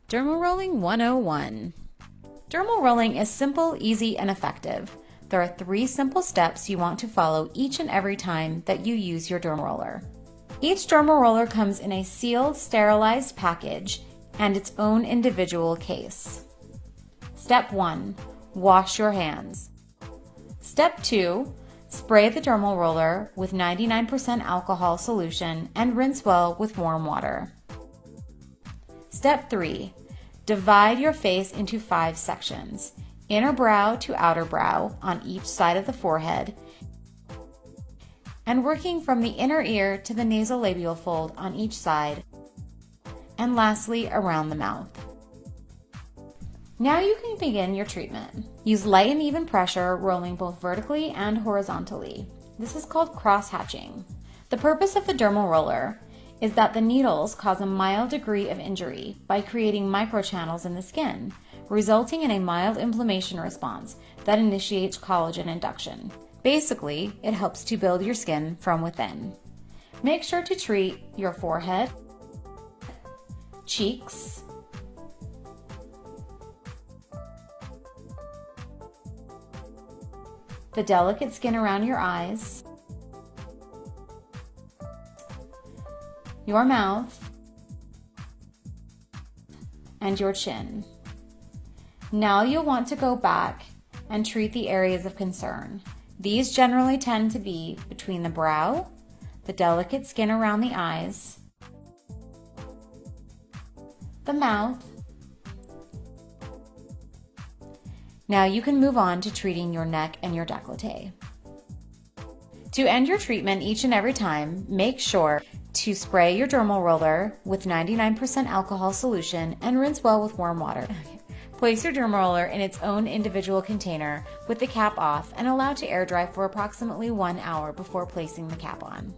Dermal Rolling 101. Dermal rolling is simple, easy, and effective. There are 3 simple steps you want to follow each and every time that you use your dermal roller. Each dermal roller comes in a sealed, sterilized package and its own individual case. Step 1. Wash your hands. Step 2. Spray the dermal roller with 99% alcohol solution and rinse well with warm water. Step 3. Divide your face into 5 sections, inner brow to outer brow on each side of the forehead, and working from the inner ear to the nasolabial fold on each side, and lastly around the mouth. Now you can begin your treatment. Use light and even pressure, rolling both vertically and horizontally. This is called cross-hatching. The purpose of the dermal roller is that the needles cause a mild degree of injury by creating microchannels in the skin, resulting in a mild inflammation response that initiates collagen induction. Basically, it helps to build your skin from within. Make sure to treat your forehead, cheeks, the delicate skin around your eyes, your mouth, and your chin. Now you'll want to go back and treat the areas of concern. These generally tend to be between the brow, the delicate skin around the eyes, the mouth. Now you can move on to treating your neck and your décolleté. To end your treatment each and every time, make sure to spray your dermal roller with 99% alcohol solution and rinse well with warm water. Place your dermal roller in its own individual container with the cap off and allow to air dry for approximately 1 hour before placing the cap on.